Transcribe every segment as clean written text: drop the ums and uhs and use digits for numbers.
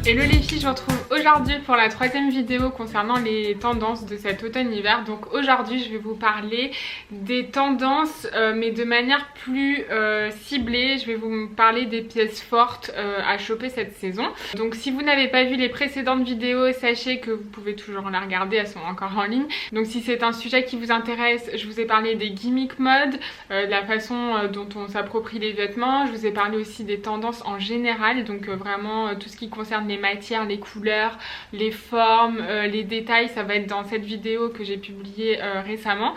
Hello les filles, je vous retrouve aujourd'hui pour la troisième vidéo concernant les tendances de cet automne-hiver. Donc aujourd'hui je vais vous parler des tendances mais de manière plus ciblée. Je vais vous parler des pièces fortes à choper cette saison. Donc si vous n'avez pas vu les précédentes vidéos, sachez que vous pouvez toujours la regarder, elles sont encore en ligne. Donc si c'est un sujet qui vous intéresse, je vous ai parlé des gimmicks mode, de la façon dont on s'approprie les vêtements. Je vous ai parlé aussi des tendances en général, donc vraiment tout ce qui concerne les matières, les couleurs, les formes, les détails, ça va être dans cette vidéo que j'ai publiée récemment.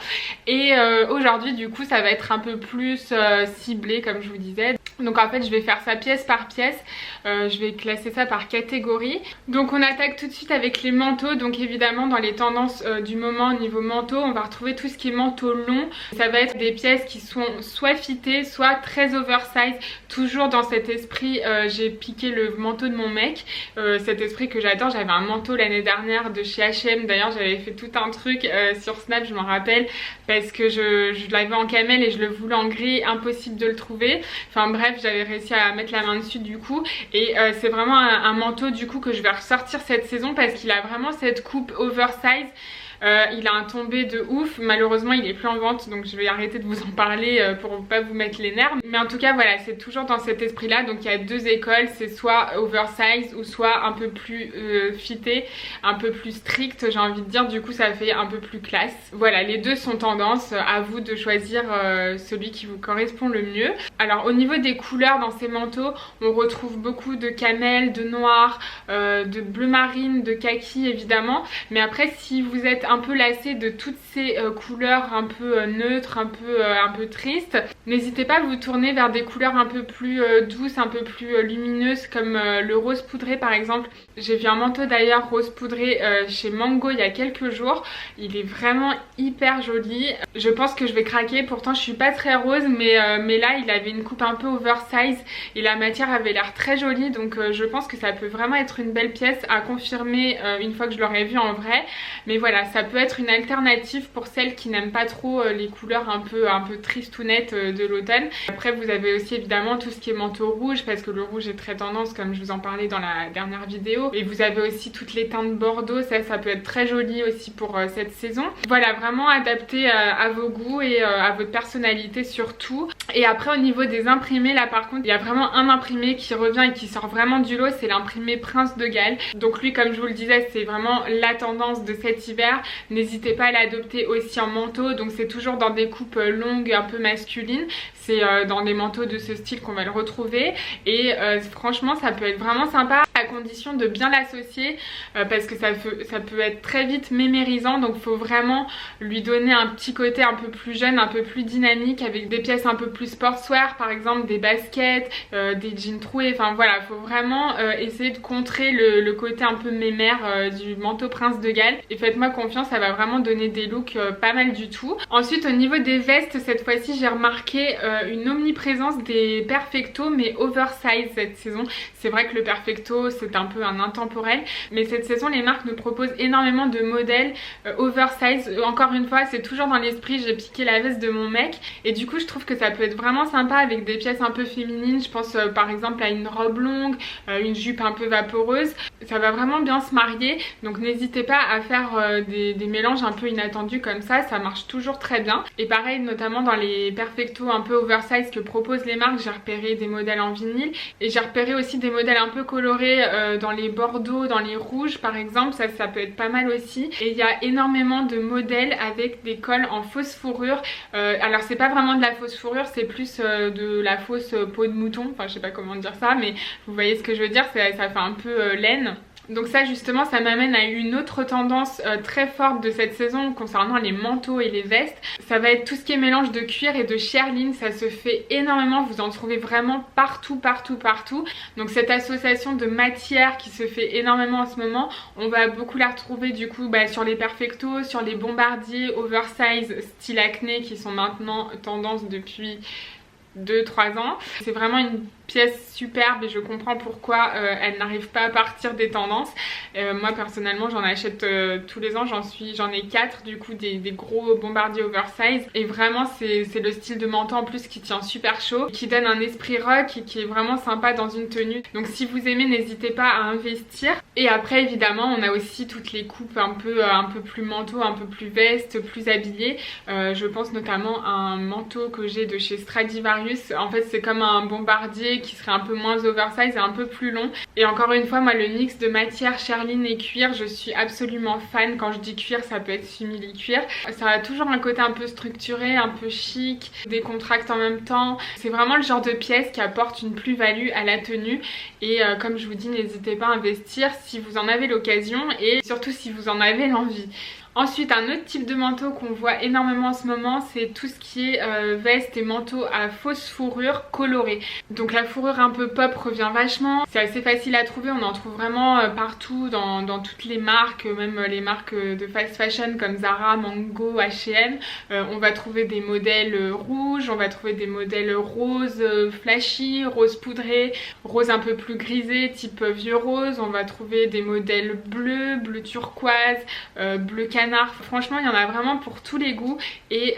Et aujourd'hui du coup ça va être un peu plus ciblé comme je vous disais. Donc en fait je vais faire ça pièce par pièce, je vais classer ça par catégorie. Donc on attaque tout de suite avec les manteaux. Donc évidemment dans les tendances du moment au niveau manteau, on va retrouver tout ce qui est manteau long. Ça va être des pièces qui sont soit fitées, soit très oversize. Toujours dans cet esprit, j'ai piqué le manteau de mon mec, cet esprit que j'adore. J'avais un manteau l'année dernière de chez H&M, d'ailleurs j'avais fait tout un truc sur Snap, je m'en rappelle, parce que je l'avais en camel et je le voulais en gris, impossible de le trouver. Enfin bref, j'avais réussi à mettre la main dessus du coup, et c'est vraiment un manteau du coup que je vais ressortir cette saison parce qu'il a vraiment cette coupe oversize. Il a un tombé de ouf, malheureusement il est plus en vente donc je vais arrêter de vous en parler pour pas vous mettre les nerfs. Mais en tout cas voilà, c'est toujours dans cet esprit là. Donc il y a deux écoles, c'est soit oversize ou soit un peu plus fité, un peu plus strict j'ai envie de dire, du coup ça fait un peu plus classe. Voilà, les deux sont tendance, à vous de choisir celui qui vous correspond le mieux. Alors au niveau des couleurs dans ces manteaux, on retrouve beaucoup de camel, de noir, de bleu marine, de kaki évidemment. Mais après si vous êtes un peu lassé de toutes ces couleurs un peu neutres, un peu tristes, n'hésitez pas à vous tourner vers des couleurs un peu plus douces, un peu plus lumineuses, comme le rose poudré par exemple. J'ai vu un manteau d'ailleurs rose poudré chez Mango il y a quelques jours, il est vraiment hyper joli. Je pense que je vais craquer, pourtant je suis pas très rose, mais là il avait une coupe un peu oversize et la matière avait l'air très jolie, donc je pense que ça peut vraiment être une belle pièce à confirmer une fois que je l'aurai vu en vrai. Mais voilà, ça peut être une alternative pour celles qui n'aiment pas trop les couleurs un peu tristounettes de l'automne. Après vous avez aussi évidemment tout ce qui est manteau rouge, parce que le rouge est très tendance comme je vous en parlais dans la dernière vidéo. Et vous avez aussi toutes les teintes bordeaux, ça peut être très joli aussi pour cette saison. Voilà, vraiment adapté à vos goûts et à votre personnalité surtout. Et après au niveau des imprimés, là par contre il y a vraiment un imprimé qui revient et qui sort vraiment du lot, c'est l'imprimé Prince de Galles. Donc lui comme je vous le disais c'est vraiment la tendance de cet hiver. N'hésitez pas à l'adopter aussi en manteau, donc c'est toujours dans des coupes longues un peu masculines, c'est dans des manteaux de ce style qu'on va le retrouver. Et franchement ça peut être vraiment sympa à condition de bien l'associer parce que ça peut être très vite mémérisant, donc il faut vraiment lui donner un petit côté un peu plus jeune, un peu plus dynamique, avec des pièces un peu plus sportswear par exemple, des baskets, des jeans troués, enfin voilà, il faut vraiment essayer de contrer le côté un peu mémère du manteau Prince de Galles, et faites-moi confiance, ça va vraiment donner des looks pas mal du tout. Ensuite au niveau des vestes, cette fois-ci j'ai remarqué une omniprésence des perfectos, mais oversize cette saison. C'est vrai que le perfecto c'est un peu un intemporel, mais cette saison les marques nous proposent énormément de modèles oversize. Encore une fois c'est toujours dans l'esprit, j'ai piqué la veste de mon mec et du coup je trouve que ça peut être vraiment sympa avec des pièces un peu féminines. Je pense par exemple à une robe longue, une jupe un peu vaporeuse, ça va vraiment bien se marier, donc n'hésitez pas à faire des mélanges un peu inattendus comme ça marche toujours très bien. Et pareil notamment dans les perfectos un peu oversize que proposent les marques, j'ai repéré des modèles en vinyle et j'ai repéré aussi des modèles un peu colorés dans les bordeaux, dans les rouges par exemple, ça peut être pas mal aussi. Et il y a énormément de modèles avec des cols en fausse fourrure, alors c'est pas vraiment de la fausse fourrure, c'est plus de la fausse peau de mouton, enfin je sais pas comment dire ça, mais vous voyez ce que je veux dire, ça fait un peu laine. Donc ça justement ça m'amène à une autre tendance très forte de cette saison concernant les manteaux et les vestes. Ça va être tout ce qui est mélange de cuir et de shearling, ça se fait énormément, vous en trouvez vraiment partout. Donc cette association de matières qui se fait énormément en ce moment, on va beaucoup la retrouver du coup sur les perfectos, sur les bombardiers oversize style acné qui sont maintenant tendance depuis 2-3 ans. C'est vraiment une pièce superbe et je comprends pourquoi elle n'arrive pas à partir des tendances. Moi personnellement j'en achète tous les ans, j'en ai 4 du coup, des gros bombardiers oversize et vraiment c'est le style de manteau en plus qui tient super chaud, qui donne un esprit rock et qui est vraiment sympa dans une tenue. Donc si vous aimez, n'hésitez pas à investir. Et après évidemment on a aussi toutes les coupes un peu plus manteau, un peu plus veste, plus habillé. Je pense notamment à un manteau que j'ai de chez Stradivarius. En fait c'est comme un bombardier qui serait un peu moins oversize et un peu plus long. Et encore une fois moi le mix de matière Sherline et cuir, je suis absolument fan. Quand je dis cuir, ça peut être simili cuir. Ça a toujours un côté un peu structuré, un peu chic, décontracte en même temps. C'est vraiment le genre de pièce qui apporte une plus-value à la tenue. Et comme je vous dis, n'hésitez pas à investir si vous en avez l'occasion et surtout si vous en avez l'envie. Ensuite, un autre type de manteau qu'on voit énormément en ce moment, c'est tout ce qui est veste et manteau à fausse fourrure colorée. Donc la fourrure un peu pop revient vachement, c'est assez facile à trouver, on en trouve vraiment partout dans toutes les marques, même les marques de fast fashion comme Zara, Mango, H&M. On va trouver des modèles rouges, on va trouver des modèles roses flashy, rose poudré, rose un peu plus grisé type vieux rose, on va trouver des modèles bleus, bleu turquoise, bleu canard. Franchement il y en a vraiment pour tous les goûts et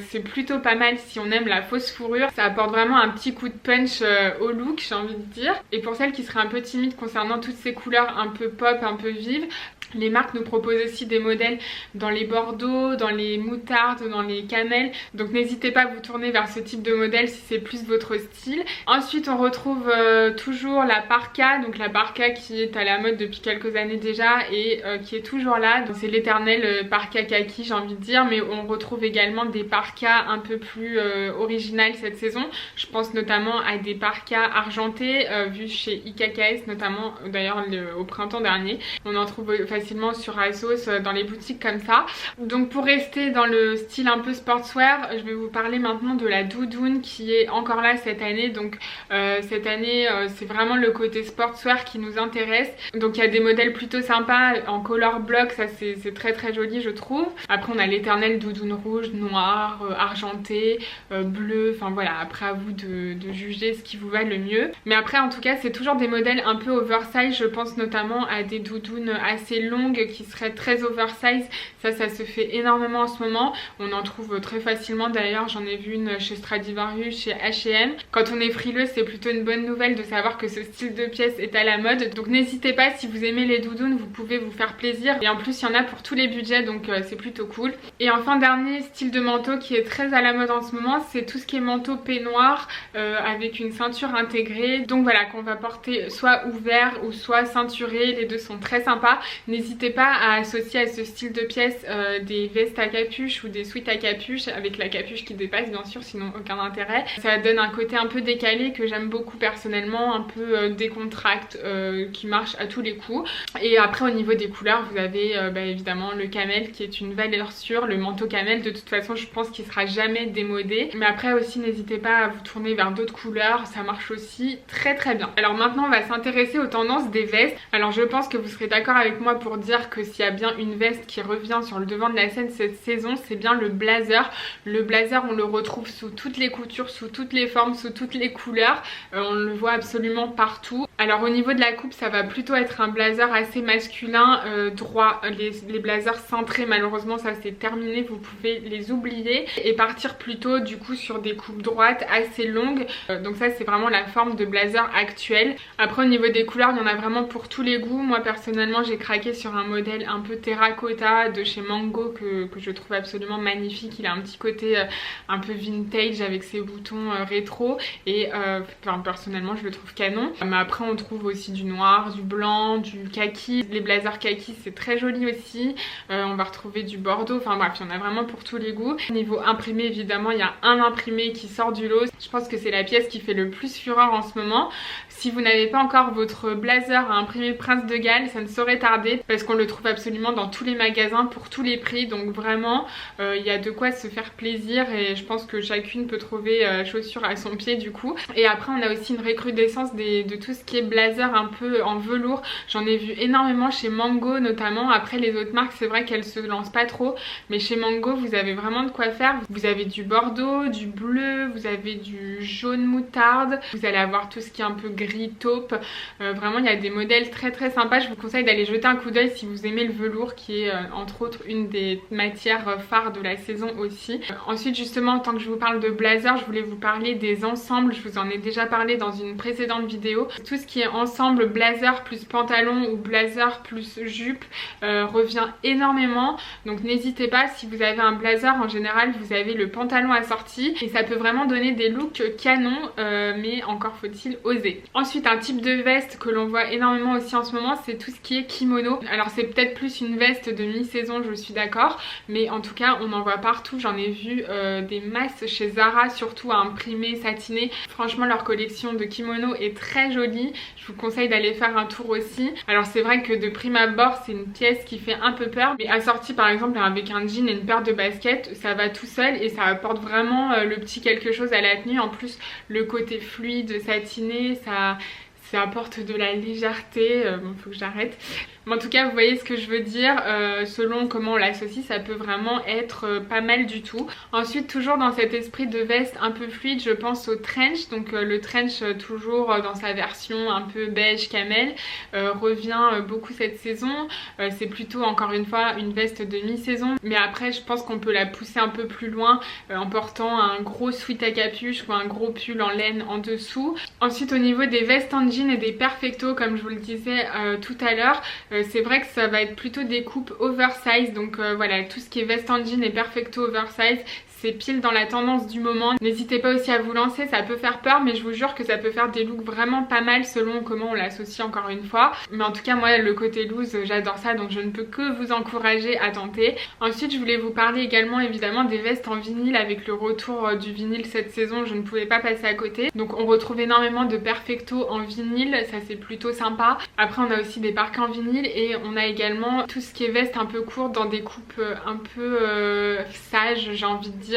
c'est plutôt pas mal si on aime la fausse fourrure. Ça apporte vraiment un petit coup de punch au look, j'ai envie de dire. Et pour celles qui seraient un peu timides concernant toutes ces couleurs un peu pop, un peu vives, les marques nous proposent aussi des modèles dans les bordeaux, dans les moutardes, dans les cannelles. Donc n'hésitez pas à vous tourner vers ce type de modèle si c'est plus votre style. Ensuite on retrouve toujours la parka. Donc la parka qui est à la mode depuis quelques années déjà et qui est toujours là. C'est l'éternel parka kaki, j'ai envie de dire. Mais on retrouve également des parkas un peu plus originales cette saison. Je pense notamment à des parkas argentés vus chez IKKS notamment, d'ailleurs au printemps dernier. On en trouve facilement sur ASOS dans les boutiques comme ça. Donc pour rester dans le style un peu sportswear, je vais vous parler maintenant de la doudoune qui est encore là cette année. Donc cette année c'est vraiment le côté sportswear qui nous intéresse. Donc il y a des modèles plutôt sympas en color block, ça c'est très joli je trouve. Après on a l'éternel doudoune rouge, noir, argenté, bleu, enfin voilà, après à vous de juger ce qui vous va le mieux. Mais après en tout cas c'est toujours des modèles un peu oversize, je pense notamment à des doudounes assez longues qui seraient très oversize. Ça se fait énormément en ce moment, on en trouve très facilement. D'ailleurs j'en ai vu une chez Stradivarius, chez H&M. Quand on est frileux c'est plutôt une bonne nouvelle de savoir que ce style de pièce est à la mode. Donc n'hésitez pas, si vous aimez les doudounes vous pouvez vous faire plaisir et en plus il y en a pour tous les budgets, donc c'est plutôt cool. Et enfin dernier style de manteau qui est très à la mode en ce moment, c'est tout ce qui est manteau peignoir avec une ceinture intégrée. Donc voilà, qu'on va porter soit ouvert ou soit ceinturé, les deux sont très sympas. N'hésitez pas à associer à ce style de pièce des vestes à capuche ou des sweats à capuche avec la capuche qui dépasse bien sûr, sinon aucun intérêt. Ça donne un côté un peu décalé que j'aime beaucoup personnellement, un peu décontracte, qui marche à tous les coups. Et après au niveau des couleurs vous avez évidemment le camel qui est une valeur sûre. Le manteau camel de toute façon je pense qu'il sera jamais démodé. Mais après aussi n'hésitez pas à vous tourner vers d'autres couleurs, ça marche aussi très bien. Alors maintenant on va s'intéresser aux tendances des vestes. Alors je pense que vous serez d'accord avec moi pour dire que s'il y a bien une veste qui revient sur le devant de la scène cette saison, c'est bien le blazer. Le blazer on le retrouve sous toutes les coutures, sous toutes les formes, sous toutes les couleurs. On le voit absolument partout. Alors au niveau de la coupe ça va plutôt être un blazer assez masculin, droit. Les blazers cintrés malheureusement ça c'est terminé, vous pouvez les oublier et partir plutôt du coup sur des coupes droites assez longues. Donc ça c'est vraiment la forme de blazer actuelle. Après au niveau des couleurs il y en a vraiment pour tous les goûts. Moi personnellement j'ai craqué sur un modèle un peu terracotta de chez Mango que je trouve absolument magnifique. Il a un petit côté un peu vintage avec ses boutons rétro et personnellement je le trouve canon. Mais après on trouve aussi du noir, du blanc, du kaki. Les blazers kaki c'est très joli aussi. On va retrouver du bordeaux, enfin bref il y en a vraiment pour tous les goûts. Niveau imprimé évidemment il y a un imprimé qui sort du lot. Je pense que c'est la pièce qui fait le plus fureur en ce moment. Si vous n'avez pas encore votre blazer à imprimer Prince de Galles, ça ne saurait tarder parce qu'on le trouve absolument dans tous les magasins pour tous les prix. Donc vraiment il y a de quoi se faire plaisir et je pense que chacune peut trouver chaussures à son pied du coup. Et après on a aussi une recrudescence de tout ce qui est blazer un peu en velours. J'en ai vu énormément chez Mango notamment. Après les autres marques c'est vrai qu'elles se lancent pas trop, mais chez Mango vous avez vraiment de quoi faire. Vous avez du bordeaux, du bleu, vous avez du jaune moutarde, vous allez avoir tout ce qui est un peu gris taupe. Vraiment il y a des modèles très très sympas. Je vous conseille d'aller jeter un coup d'œil si vous aimez le velours qui est entre autres une des matières phares de la saison aussi. Ensuite justement, tant que je vous parle de blazer, je voulais vous parler des ensembles. Je vous en ai déjà parlé dans une précédente vidéo. Tout ce qui est ensemble blazer plus pantalon ou blazer plus jupe revient énormément. Donc n'hésitez pas, si vous avez un blazer en général vous avez le pantalon assorti et ça peut vraiment donner des looks canons, mais encore faut-il oser. Ensuite un type de veste que l'on voit énormément aussi en ce moment, c'est tout ce qui est kimono. Alors c'est peut-être plus une veste de mi-saison, je suis d'accord, mais en tout cas on en voit partout. J'en ai vu des masses chez Zara, surtout à imprimer, satiné. Franchement leur collection de kimono est très jolie, je vous conseille d'aller faire un tour aussi. Alors c'est vrai que de prime abord c'est une pièce qui fait un peu peur, mais assortie par exemple avec un jean et une paire de baskets, ça va tout seul et ça apporte vraiment le petit quelque chose à la tenue. En plus le côté fluide, satiné, ça apporte de la légèreté. Bon, faut que j'arrête. Mais en tout cas vous voyez ce que je veux dire, selon comment on l'associe ça peut vraiment être pas mal du tout. Ensuite toujours dans cet esprit de veste un peu fluide, je pense au trench. Donc le trench toujours dans sa version un peu beige camel revient beaucoup cette saison. C'est plutôt encore une fois une veste de mi-saison, mais après je pense qu'on peut la pousser un peu plus loin en portant un gros sweat à capuche ou un gros pull en laine en dessous. Ensuite au niveau des vestes en jean et des perfectos, comme je vous le disais tout à l'heure, c'est vrai que ça va être plutôt des coupes oversize. Donc voilà, tout ce qui est veste en jean et perfecto oversize, c'est pile dans la tendance du moment. N'hésitez pas aussi à vous lancer, ça peut faire peur mais je vous jure que ça peut faire des looks vraiment pas mal selon comment on l'associe encore une fois. Mais en tout cas moi le côté loose j'adore ça, donc je ne peux que vous encourager à tenter. Ensuite je voulais vous parler également évidemment des vestes en vinyle. Avec le retour du vinyle cette saison je ne pouvais pas passer à côté. Donc on retrouve énormément de perfecto en vinyle, ça c'est plutôt sympa. Après on a aussi des parkas en vinyle et on a également tout ce qui est veste un peu courte dans des coupes un peu sages, j'ai envie de dire.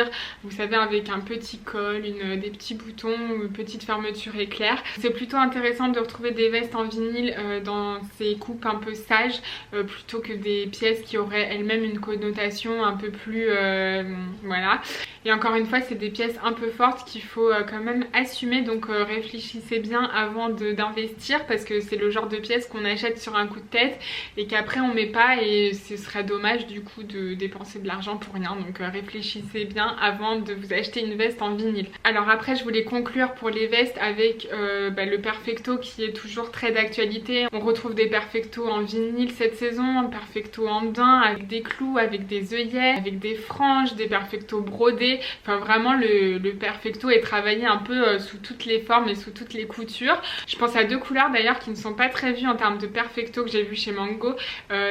Vous savez, avec un petit col, des petits boutons, une petite fermeture éclair. C'est plutôt intéressant de retrouver des vestes en vinyle dans ces coupes un peu sages plutôt que des pièces qui auraient elles-mêmes une connotation un peu plus voilà. Et encore une fois c'est des pièces un peu fortes qu'il faut quand même assumer, donc réfléchissez bien avant d'investir parce que c'est le genre de pièces qu'on achète sur un coup de tête et qu'après on met pas et ce serait dommage du coup de dépenser de l'argent pour rien. Donc réfléchissez bien avant de vous acheter une veste en vinyle. Alors après je voulais conclure pour les vestes avec le perfecto qui est toujours très d'actualité. On retrouve des perfectos en vinyle cette saison, un perfecto en daim avec des clous, avec des œillets, avec des franges, des perfectos brodés. Enfin vraiment le perfecto est travaillé un peu sous toutes les formes et sous toutes les coutures. Je pense à deux couleurs d'ailleurs qui ne sont pas très vues en termes de perfecto que j'ai vu chez Mango.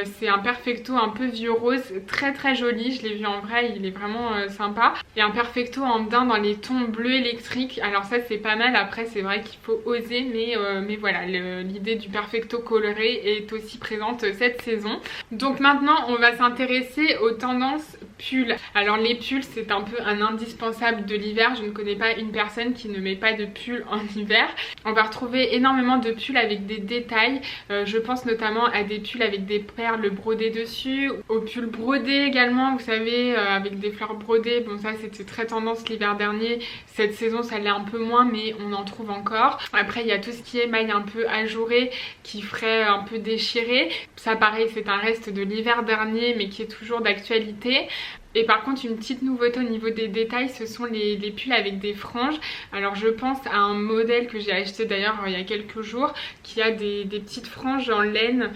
C'est un perfecto un peu vieux rose, très très joli, je l'ai vu en vrai, il est vraiment sympa. Et un perfecto en daim dans les tons bleu électrique, alors ça c'est pas mal. Après c'est vrai qu'il faut oser, mais voilà, l'idée du perfecto coloré est aussi présente cette saison. Donc maintenant on va s'intéresser aux tendances pulls. Alors les pulls c'est un peu un indispensable de l'hiver, je ne connais pas une personne qui ne met pas de pull en hiver. On va retrouver énormément de pulls avec des détails, je pense notamment à des pulls avec des perles brodées dessus, aux pulls brodés également, vous savez, avec des fleurs brodées. Bon ça c'était très tendance l'hiver dernier, cette saison ça l'est un peu moins mais on en trouve encore. Après il y a tout ce qui est maille un peu ajourée qui ferait un peu déchirée, ça pareil c'est un reste de l'hiver dernier mais qui est toujours d'actualité. Et par contre une petite nouveauté au niveau des détails, ce sont les pulls avec des franges. Alors je pense à un modèle que j'ai acheté d'ailleurs il y a quelques jours qui a des petites franges en laine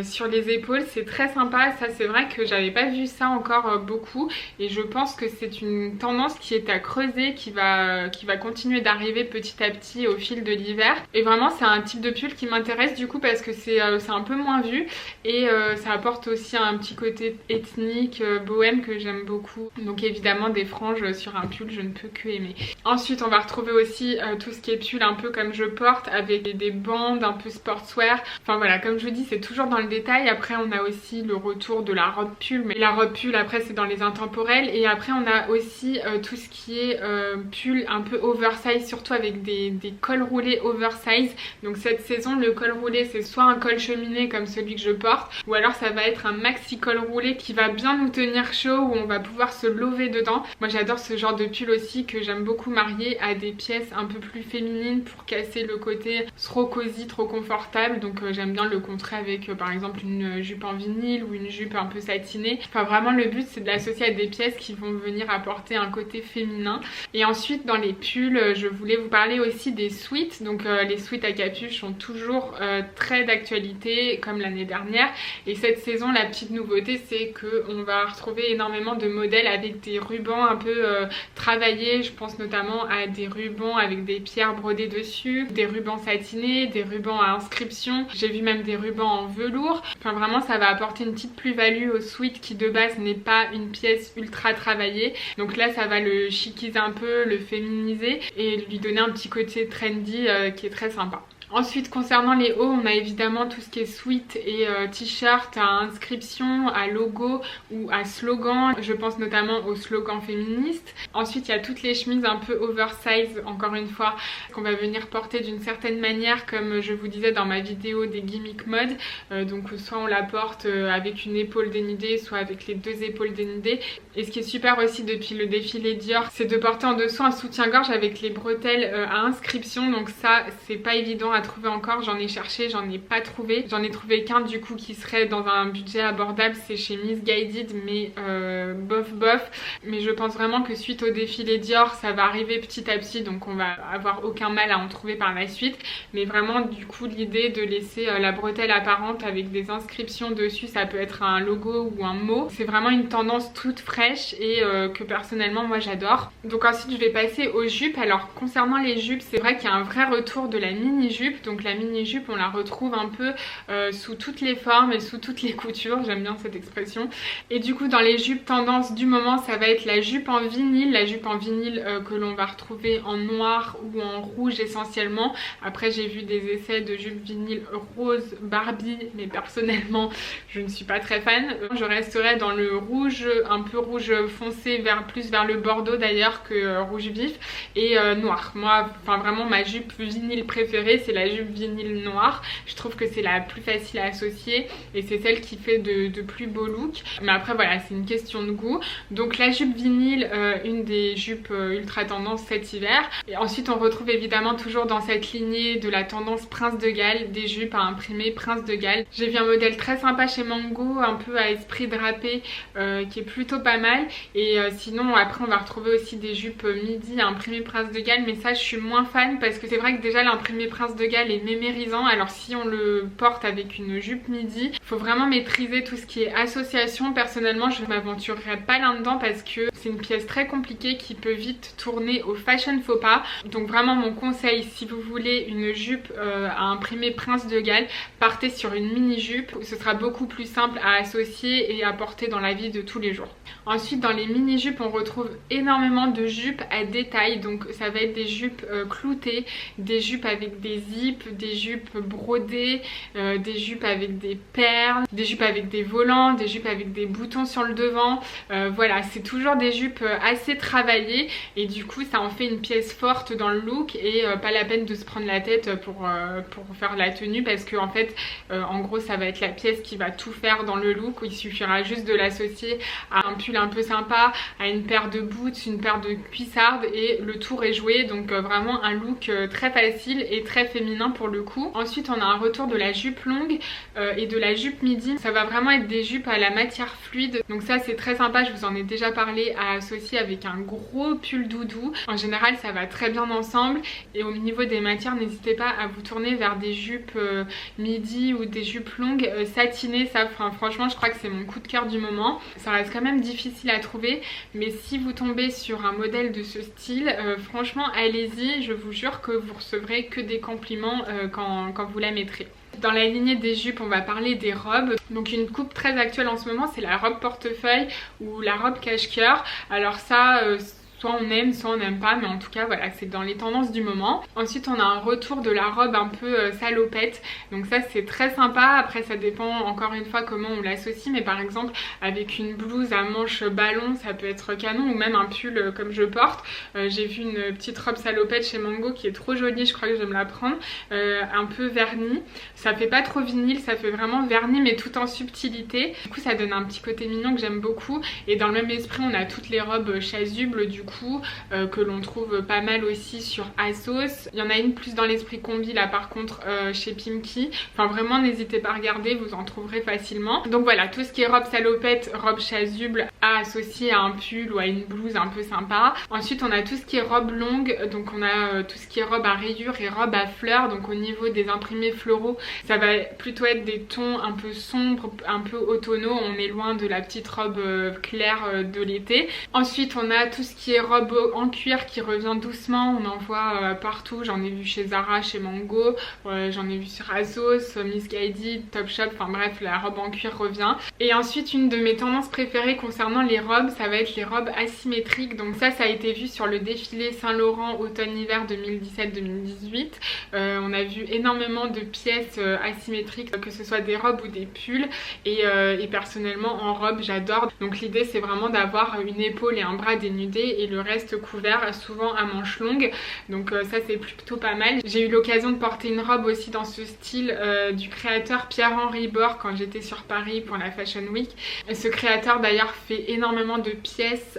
sur les épaules, c'est très sympa. Ça c'est vrai que j'avais pas vu ça encore beaucoup et je pense que c'est une tendance qui est à creuser, qui va continuer d'arriver petit à petit au fil de l'hiver. Et vraiment c'est un type de pull qui m'intéresse du coup parce que c'est un peu moins vu et ça apporte aussi un petit côté ethnique, bohème que j'aime j'aime beaucoup. Donc évidemment des franges sur un pull, je ne peux que aimer. Ensuite on va retrouver aussi tout ce qui est pull un peu comme je porte, avec des bandes un peu sportswear. Enfin voilà, comme je vous dis, c'est toujours dans le détail. Après on a aussi le retour de la robe pull, mais la robe pull après c'est dans les intemporels. Et après on a aussi tout ce qui est pull un peu oversize, surtout avec des cols roulés oversize. Donc cette saison le col roulé c'est soit un col cheminé comme celui que je porte, ou alors ça va être un maxi col roulé qui va bien nous tenir chaud, où on va pouvoir se lever dedans. Moi j'adore ce genre de pull aussi, que j'aime beaucoup marier à des pièces un peu plus féminines pour casser le côté trop cosy, trop confortable. Donc j'aime bien le contrer avec par exemple une jupe en vinyle ou une jupe un peu satinée. Enfin vraiment le but c'est de l'associer à des pièces qui vont venir apporter un côté féminin. Et ensuite dans les pulls je voulais vous parler aussi des sweats. Donc les sweats à capuche sont toujours très d'actualité comme l'année dernière. Et cette saison la petite nouveauté c'est qu'on va retrouver énormément de modèles avec des rubans un peu travaillés. Je pense notamment à des rubans avec des pierres brodées dessus, des rubans satinés, des rubans à inscription. J'ai vu même des rubans en velours. Enfin vraiment ça va apporter une petite plus-value au sweat qui de base n'est pas une pièce ultra travaillée. Donc là ça va le chiquiser un peu, le féminiser et lui donner un petit côté trendy qui est très sympa. Ensuite concernant les hauts, on a évidemment tout ce qui est sweat et t-shirt à inscription, à logo ou à slogan. Je pense notamment aux slogans féministes. Ensuite il y a toutes les chemises un peu oversize, encore une fois, qu'on va venir porter d'une certaine manière, comme je vous disais dans ma vidéo des gimmicks mode. Donc soit on la porte avec une épaule dénudée, soit avec les deux épaules dénudées. Et ce qui est super aussi depuis le défilé Dior, c'est de porter en dessous un soutien-gorge avec les bretelles à inscription. Donc ça c'est pas évident à trouver encore, j'en ai cherché, j'en ai pas trouvé. J'en ai trouvé qu'un du coup qui serait dans un budget abordable, c'est chez Miss Guided, mais bof bof. Mais je pense vraiment que suite au défilé Dior ça va arriver petit à petit, donc on va avoir aucun mal à en trouver par la suite. Mais vraiment du coup l'idée de laisser la bretelle apparente avec des inscriptions dessus, ça peut être un logo ou un mot, c'est vraiment une tendance toute fraîche et que personnellement moi j'adore. Donc ensuite je vais passer aux jupes. Alors concernant les jupes, c'est vrai qu'il y a un vrai retour de la mini jupe. Donc la mini jupe on la retrouve un peu sous toutes les formes et sous toutes les coutures, j'aime bien cette expression. Et du coup dans les jupes tendance du moment ça va être la jupe en vinyle. La jupe en vinyle que l'on va retrouver en noir ou en rouge essentiellement. Après j'ai vu des essais de jupe vinyle rose Barbie, mais personnellement je ne suis pas très fan. Je resterai dans le rouge, un peu rouge foncé, plus vers le bordeaux d'ailleurs que rouge vif, et noir. Moi enfin vraiment ma jupe vinyle préférée c'est la jupe vinyle noire. Je trouve que c'est la plus facile à associer et c'est celle qui fait de plus beaux looks. Mais après voilà, c'est une question de goût. Donc la jupe vinyle, une des jupes ultra tendance cet hiver. Et ensuite on retrouve évidemment toujours dans cette lignée de la tendance Prince de Galles, des jupes à imprimer Prince de Galles. J'ai vu un modèle très sympa chez Mango, un peu à esprit drapé, qui est plutôt pas mal. Et sinon après on va retrouver aussi des jupes midi à imprimer Prince de Galles, mais ça je suis moins fan parce que c'est vrai que déjà l'imprimé Prince de Galles est mémérisant. Alors si on le porte avec une jupe midi, il faut vraiment maîtriser tout ce qui est association. Personnellement je ne m'aventurerai pas là-dedans parce que c'est une pièce très compliquée qui peut vite tourner au fashion faux pas. Donc vraiment mon conseil, si vous voulez une jupe à imprimer Prince de Galles, partez sur une mini jupe, ce sera beaucoup plus simple à associer et à porter dans la vie de tous les jours. Ensuite dans les mini jupes on retrouve énormément de jupes à détail. Donc ça va être des jupes cloutées, des jupes avec des zips, des jupes brodées, des jupes avec des perles, des jupes avec des volants, des jupes avec des boutons sur le devant. Voilà, c'est toujours des jupes assez travaillées et du coup ça en fait une pièce forte dans le look et pas la peine de se prendre la tête pour faire la tenue, parce que en fait en gros ça va être la pièce qui va tout faire dans le look. Il suffira juste de l'associer à un pull un peu sympa, à une paire de boots, une paire de cuissardes et le tour est joué. Donc vraiment un look très facile et très féminin pour le coup. Ensuite on a un retour de la jupe longue et de la jupe midi. Ça va vraiment être des jupes à la matière fluide, donc ça c'est très sympa, je vous en ai déjà parlé, à associer avec un gros pull doudou. En général ça va très bien ensemble. Et au niveau des matières, n'hésitez pas à vous tourner vers des jupes midi ou des jupes longues satinées. Ça franchement je crois que c'est mon coup de cœur du moment. Ça reste quand même difficile à trouver, mais si vous tombez sur un modèle de ce style, franchement allez-y, je vous jure que vous recevrez que des compliments quand vous la mettrez. Dans la lignée des jupes, on va parler des robes. Donc une coupe très actuelle en ce moment, c'est la robe portefeuille ou la robe cache-cœur. Alors ça, soit on aime, soit on n'aime pas, mais en tout cas voilà, c'est dans les tendances du moment. Ensuite on a un retour de la robe un peu salopette, donc ça c'est très sympa. Après ça dépend encore une fois comment on l'associe, mais par exemple avec une blouse à manches ballon ça peut être canon, ou même un pull comme je porte. J'ai vu une petite robe salopette chez Mango qui est trop jolie, je crois que je vais me la prendre, un peu vernie. Ça fait pas trop vinyle, ça fait vraiment vernis mais tout en subtilité. Du coup ça donne un petit côté mignon que j'aime beaucoup. Et dans le même esprit on a toutes les robes chasubles du coup, que l'on trouve pas mal aussi sur ASOS. Il y en a une plus dans l'esprit combi là par contre chez Pimki. Enfin vraiment n'hésitez pas à regarder, vous en trouverez facilement. Donc voilà, tout ce qui est robe salopette, robe chasuble à associer à un pull ou à une blouse un peu sympa. Ensuite on a tout ce qui est robe longue, donc on a tout ce qui est robe à rayures et robe à fleurs. Donc au niveau des imprimés floraux, ça va plutôt être des tons un peu sombres, un peu automnaux. On est loin de la petite robe claire de l'été. Ensuite on a tout ce qui est robe en cuir qui revient doucement, on en voit partout. J'en ai vu chez Zara, chez Mango, j'en ai vu sur ASOS, Missguided, Topshop, enfin bref la robe en cuir revient. Et ensuite une de mes tendances préférées concernant les robes, ça va être les robes asymétriques. Donc ça a été vu sur le défilé Saint-Laurent automne-hiver 2017-2018. On a vu énormément de pièces asymétriques, que ce soit des robes ou des pulls, et personnellement en robe j'adore. Donc l'idée c'est vraiment d'avoir une épaule et un bras dénudés et le reste couvert, souvent à manches longues. Donc ça c'est plutôt pas mal. J'ai eu l'occasion de porter une robe aussi dans ce style du créateur Pierre-Henri Bord quand j'étais sur Paris pour la Fashion Week. Et ce créateur d'ailleurs fait énormément de pièces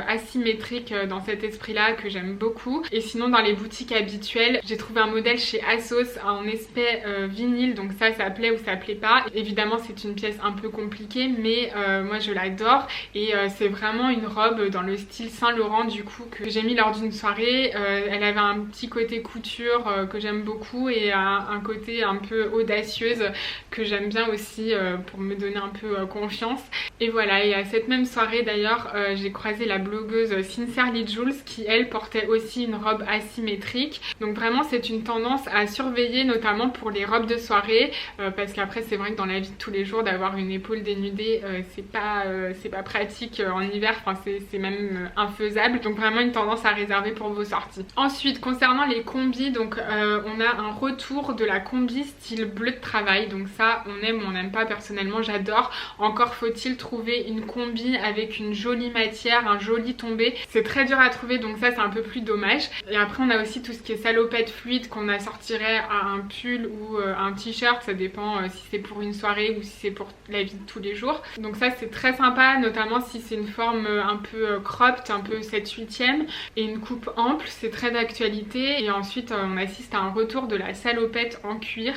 asymétriques dans cet esprit là que j'aime beaucoup. Et sinon dans les boutiques habituelles, j'ai trouvé un modèle chez ASOS en aspect vinyle, donc ça plaît ou ça plaît pas. Évidemment c'est une pièce un peu compliquée mais moi je l'adore et c'est vraiment une robe dans le style Saint-Laurent du coup que j'ai mis lors d'une soirée. Elle avait un petit côté couture que j'aime beaucoup et un côté un peu audacieuse que j'aime bien aussi pour me donner un peu confiance. Et voilà, et à cette même soirée d'ailleurs j'ai croisé la blogueuse Sincerely Jules qui elle portait aussi une robe asymétrique. Donc vraiment c'est une tendance à surveiller, notamment pour les robes de soirée, parce qu'après c'est vrai que dans la vie de tous les jours d'avoir une épaule dénudée c'est pas pratique en hiver, enfin c'est même infaisable. Donc vraiment une tendance à réserver pour vos sorties. Ensuite concernant les combis, donc on a un retour de la combi style bleu de travail. Donc ça on aime ou on n'aime pas, personnellement j'adore. Encore faut-il trouver une combi avec une jolie matière, un joli tombé. C'est très dur à trouver donc ça c'est un peu plus dommage. Et après on a aussi tout ce qui est salopette fluide qu'on assortirait à un pull ou un t-shirt. Ça dépend si c'est pour une soirée ou si c'est pour la vie de tous les jours. Donc ça c'est très sympa, notamment si c'est une forme un peu cropped, un peu 7/8e et une coupe ample, c'est très d'actualité. Et ensuite on assiste à un retour de la salopette en cuir.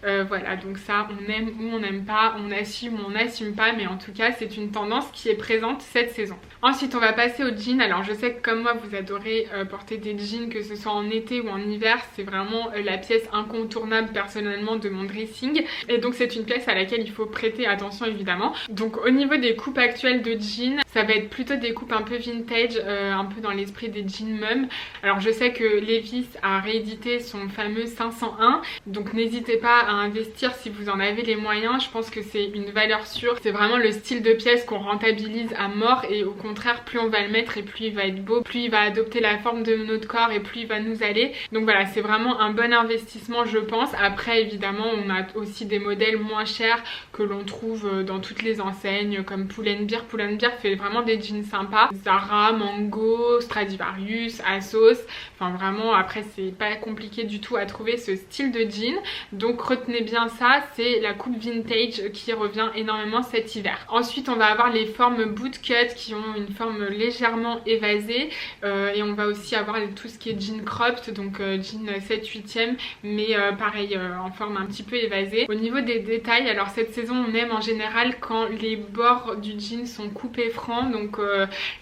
Voilà, donc ça on aime ou on n'aime pas, on assume ou on n'assume pas, mais en tout cas c'est une tendance qui est présente cette saison. Ensuite on va passer aux jeans. Alors je sais que comme moi vous adorez porter des jeans, que ce soit en été ou en hiver, c'est vraiment la pièce incontournable personnellement de mon dressing. Et donc c'est une pièce à laquelle il faut prêter attention évidemment. Donc au niveau des coupes actuelles de jeans, ça va être plutôt des coupes un peu vintage, un peu dans l'esprit des jeans mum. Alors je sais que Levi's a réédité son fameux 501, donc n'hésitez pas à investir si vous en avez les moyens. Je pense que c'est une valeur sûre, c'est vraiment le style de pièce qu'on rentabilise à mort, et au contraire plus on va le mettre et plus il va être beau, plus il va adopter la forme de notre corps et plus il va nous aller. Donc voilà, c'est vraiment un bon investissement je pense. Après évidemment on a aussi des modèles moins chers que l'on trouve dans toutes les enseignes comme Pull&Bear. Pull&Bear fait vraiment des jeans sympas, Zara, Mango, Stradivarius, ASOS, enfin vraiment après c'est pas compliqué du tout à trouver ce style de jean. Donc retenez bien ça, c'est la coupe vintage qui revient énormément cet hiver. Ensuite on va avoir les formes bootcut qui ont une forme légèrement évasée, et on va aussi avoir tout ce qui est jean cropped, donc jean 7/8e mais pareil en forme un petit peu évasée. Au niveau des détails, alors cette saison on aime en général quand les bords du jean sont coupés francs, donc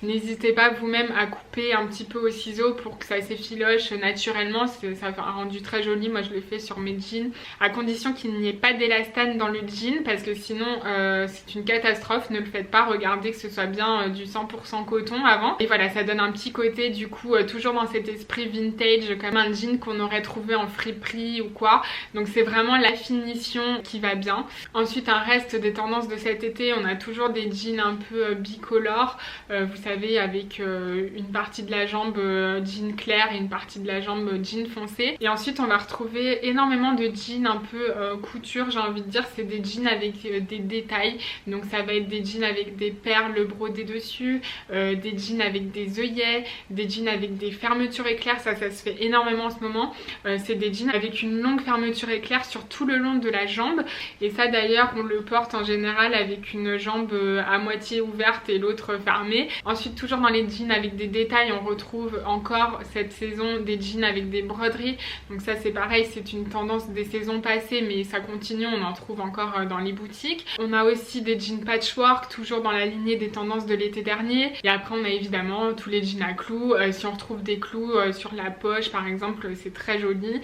n'hésitez pas vous-même problème à couper un petit peu au ciseau pour que ça s'effiloche naturellement. Ça fait un rendu très joli. Moi je le fais sur mes jeans, à condition qu'il n'y ait pas d'élastane dans le jean, parce que sinon c'est une catastrophe. Ne le faites pas, regardez que ce soit bien du 100% coton avant. Et voilà, ça donne un petit côté du coup toujours dans cet esprit vintage, comme un jean qu'on aurait trouvé en friperie ou quoi. Donc c'est vraiment la finition qui va bien. Ensuite, un reste des tendances de cet été, on a toujours des jeans un peu bicolores, vous savez, avec une partie de la jambe jean clair et une partie de la jambe jean foncé. Et ensuite on va retrouver énormément de jeans un peu couture, j'ai envie de dire. C'est des jeans avec des détails, donc ça va être des jeans avec des perles brodées dessus, des jeans avec des œillets, des jeans avec des fermetures éclairs. Ça se fait énormément en ce moment. C'est des jeans avec une longue fermeture éclair sur tout le long de la jambe, et ça d'ailleurs on le porte en général avec une jambe à moitié ouverte et l'autre fermée. Ensuite, toujours dans les jeans avec des détails, on retrouve encore cette saison des jeans avec des broderies. Donc ça c'est pareil, c'est une tendance des saisons passées, mais ça continue, on en trouve encore dans les boutiques. On a aussi des jeans patchwork, toujours dans la lignée des tendances de l'été dernier. Et après on a évidemment tous les jeans à clous. Si on retrouve des clous sur la poche par exemple, c'est très joli.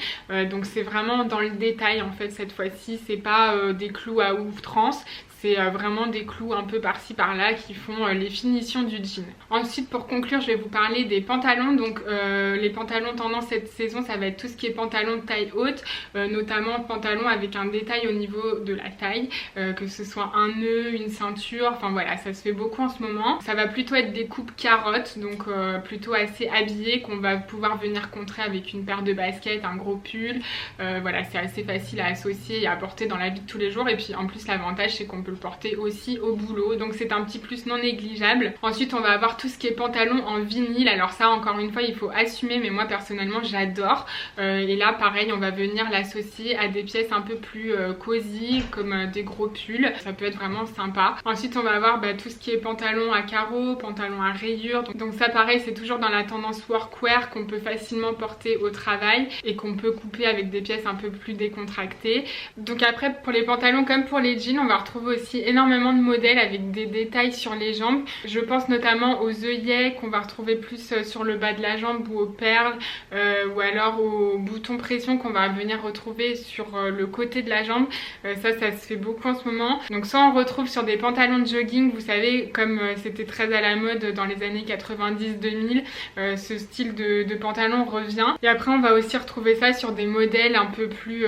Donc c'est vraiment dans le détail en fait cette fois-ci, c'est pas des clous à outrance. C'est vraiment des clous un peu par-ci par-là qui font les finitions du jean. Ensuite, pour conclure, je vais vous parler des pantalons. Donc les pantalons tendance cette saison, ça va être tout ce qui est pantalon de taille haute, notamment pantalon avec un détail au niveau de la taille, que ce soit un nœud, une ceinture, enfin voilà, ça se fait beaucoup en ce moment. Ça va plutôt être des coupes carottes, donc plutôt assez habillées, qu'on va pouvoir venir contrer avec une paire de baskets, un gros pull. Voilà, c'est assez facile à associer et à porter dans la vie de tous les jours. Et puis en plus l'avantage c'est qu'on peut le porter aussi au boulot, donc c'est un petit plus non négligeable. Ensuite on va avoir tout ce qui est pantalon en vinyle. Alors ça encore une fois il faut assumer, mais moi personnellement j'adore. Et là pareil on va venir l'associer à des pièces un peu plus cosy, comme des gros pulls. Ça peut être vraiment sympa. Ensuite on va avoir tout ce qui est pantalon à carreaux, pantalon à rayures. Donc ça pareil c'est toujours dans la tendance workwear, qu'on peut facilement porter au travail et qu'on peut couper avec des pièces un peu plus décontractées. Donc après pour les pantalons comme pour les jeans, on va retrouver aussi énormément de modèles avec des détails sur les jambes. Je pense notamment aux œillets qu'on va retrouver plus sur le bas de la jambe, ou aux perles, ou alors aux boutons pression qu'on va venir retrouver sur le côté de la jambe. Ça se fait beaucoup en ce moment. Donc soit on retrouve sur des pantalons de jogging, vous savez, comme c'était très à la mode dans les années 90-2000, ce style de pantalon revient. Et après on va aussi retrouver ça sur des modèles un peu plus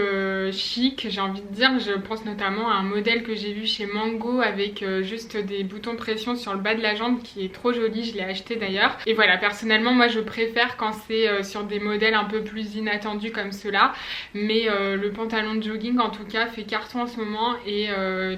chic, j'ai envie de dire. Je pense notamment à un modèle que j'ai vu chez Mango avec juste des boutons pression sur le bas de la jambe qui est trop joli, je l'ai acheté d'ailleurs. Et voilà, personnellement moi je préfère quand c'est sur des modèles un peu plus inattendus comme cela, mais le pantalon de jogging en tout cas fait carton en ce moment, et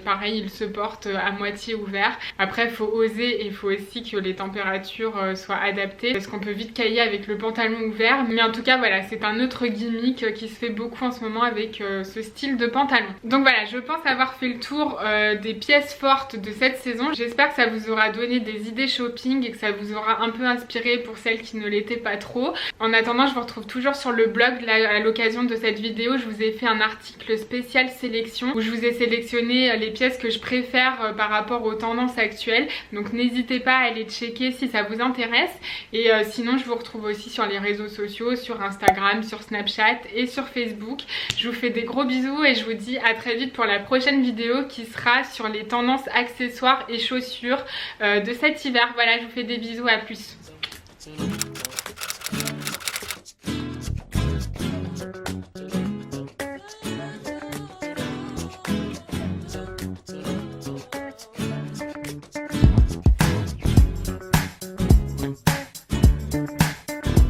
pareil il se porte à moitié ouvert. Après il faut oser, et il faut aussi que les températures soient adaptées, parce qu'on peut vite cailler avec le pantalon ouvert. Mais en tout cas voilà, c'est un autre gimmick qui se fait beaucoup en ce moment avec ce style de pantalon. Donc voilà, je pense avoir fait le tour des pièces fortes de cette saison. J'espère que ça vous aura donné des idées shopping et que ça vous aura un peu inspiré pour celles qui ne l'étaient pas trop. En attendant, je vous retrouve toujours sur le blog. Là, à l'occasion de cette vidéo, je vous ai fait un article spécial sélection où je vous ai sélectionné les pièces que je préfère par rapport aux tendances actuelles. Donc n'hésitez pas à aller checker si ça vous intéresse. Et sinon, je vous retrouve aussi sur les réseaux sociaux, sur Instagram, sur Snapchat et sur Facebook. Je vous fais des gros bisous et je vous dis à très vite pour la prochaine vidéo qui sera sur les tendances accessoires et chaussures de cet hiver. Voilà, je vous fais des bisous, à plus.